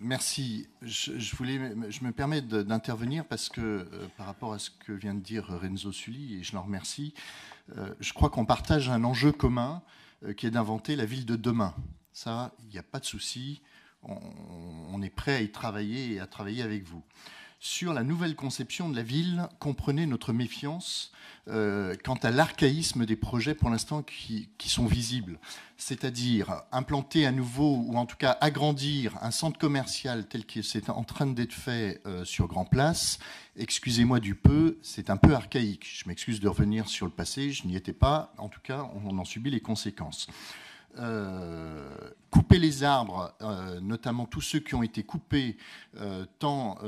Merci. Je me permets d'intervenir parce que par rapport à ce que vient de dire Renzo Sully, et je l'en remercie, je crois qu'on partage un enjeu commun qui est d'inventer la ville de demain. Ça, il n'y a pas de souci. On est prêt à y travailler et à travailler avec vous. Sur la nouvelle conception de la ville, comprenez notre méfiance quant à l'archaïsme des projets pour l'instant qui sont visibles. C'est-à-dire implanter à nouveau, ou en tout cas agrandir un centre commercial tel que c'est en train d'être fait sur Grand Place. Excusez-moi du peu, c'est un peu archaïque. Je m'excuse de revenir sur le passé, je n'y étais pas. En tout cas, on en subit les conséquences. Couper les arbres, notamment tous ceux qui ont été coupés, tant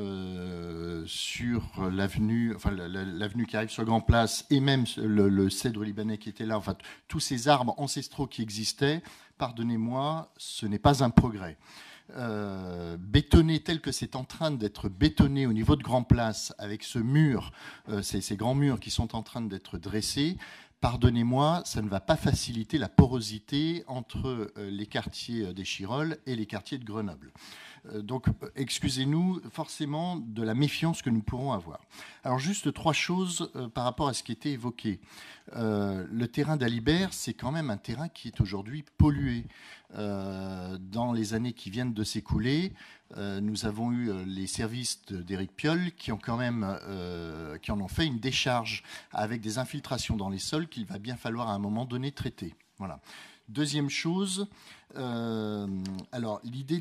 sur l'avenue, enfin l'avenue qui arrive sur Grand Place, et même le cèdre libanais qui était là, enfin tous ces arbres ancestraux qui existaient, pardonnez-moi, ce n'est pas un progrès. Bétonné tel que c'est en train d'être bétonné au niveau de Grand Place, avec ce mur, ces grands murs qui sont en train d'être dressés, pardonnez-moi, ça ne va pas faciliter la porosité entre les quartiers d'Échirolles et les quartiers de Grenoble. Donc, excusez-nous forcément de la méfiance que nous pourrons avoir. Alors, juste trois choses par rapport à ce qui était évoqué. Le terrain d'Alibert, c'est quand même un terrain qui est aujourd'hui pollué. Dans les années qui viennent de s'écouler, nous avons eu les services d'Éric Piolle qui ont quand même qui en ont fait une décharge avec des infiltrations dans les sols qu'il va bien falloir à un moment donné traiter. Voilà. Deuxième chose, alors l'idée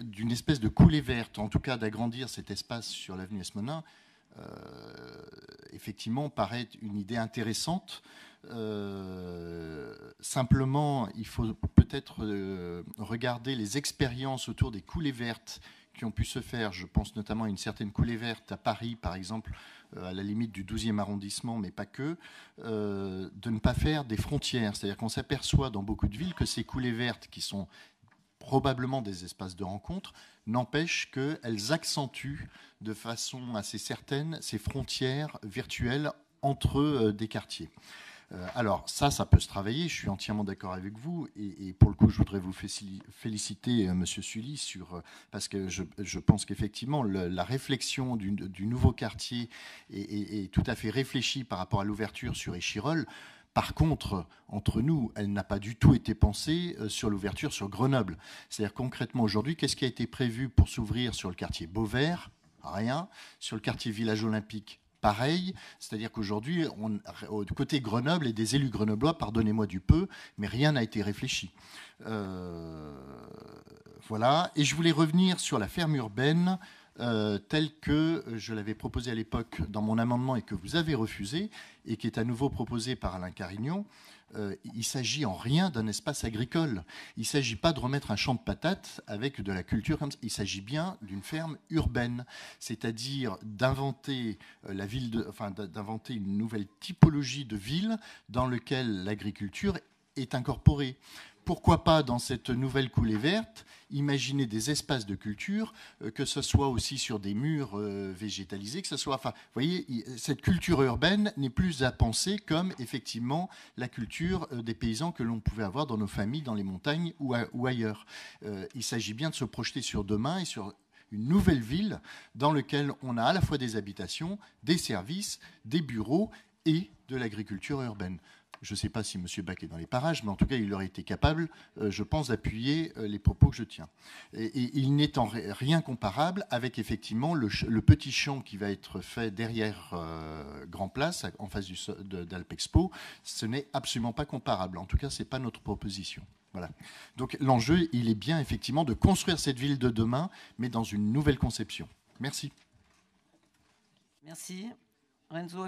d'une espèce de coulée verte, en tout cas d'agrandir cet espace sur l'avenue Esmenin, effectivement paraît une idée intéressante. Simplement, il faut peut-être regarder les expériences autour des coulées vertes qui ont pu se faire. Je pense notamment à une certaine coulée verte à Paris, par exemple, à la limite du 12e arrondissement, mais pas que, de ne pas faire des frontières. C'est-à-dire qu'on s'aperçoit dans beaucoup de villes que ces coulées vertes, qui sont probablement des espaces de rencontre, n'empêchent qu'elles accentuent de façon assez certaine ces frontières virtuelles entre des quartiers. Alors ça peut se travailler, je suis entièrement d'accord avec vous, et pour le coup je voudrais vous féliciter Monsieur Sully parce que je pense qu'effectivement la réflexion du nouveau quartier est tout à fait réfléchie par rapport à l'ouverture sur Échirolles. Par contre, entre nous, elle n'a pas du tout été pensée sur l'ouverture sur Grenoble. C'est-à-dire concrètement aujourd'hui, qu'est-ce qui a été prévu pour s'ouvrir sur le quartier Beauvert? Rien. Sur le quartier Village Olympique? Pareil, c'est-à-dire qu'aujourd'hui, du côté Grenoble et des élus grenoblois, pardonnez-moi du peu, mais rien n'a été réfléchi. Voilà. Et je voulais revenir sur la ferme urbaine telle que je l'avais proposée à l'époque dans mon amendement et que vous avez refusé, et qui est à nouveau proposée par Alain Carignon. Il s'agit en rien d'un espace agricole. Il ne s'agit pas de remettre un champ de patates avec de la culture comme ça. Il s'agit bien d'une ferme urbaine, c'est-à-dire d'inventer d'inventer une nouvelle typologie de ville dans laquelle l'agriculture est incorporée. Pourquoi pas, dans cette nouvelle coulée verte, imaginer des espaces de culture, que ce soit aussi sur des murs végétalisés, que ce soit... Enfin, vous voyez, cette culture urbaine n'est plus à penser comme, effectivement, la culture des paysans que l'on pouvait avoir dans nos familles, dans les montagnes ou ailleurs. Il s'agit bien de se projeter sur demain et sur une nouvelle ville dans laquelle on a à la fois des habitations, des services, des bureaux et de l'agriculture urbaine. Je ne sais pas si M. Bach est dans les parages, mais en tout cas, il aurait été capable, je pense, d'appuyer les propos que je tiens. Et il n'est en rien comparable avec, effectivement, le petit champ qui va être fait derrière Grand Place, en face d'Alpexpo. Ce n'est absolument pas comparable. En tout cas, ce n'est pas notre proposition. Voilà. Donc, l'enjeu, il est bien, effectivement, de construire cette ville de demain, mais dans une nouvelle conception. Merci. Merci. Renzo.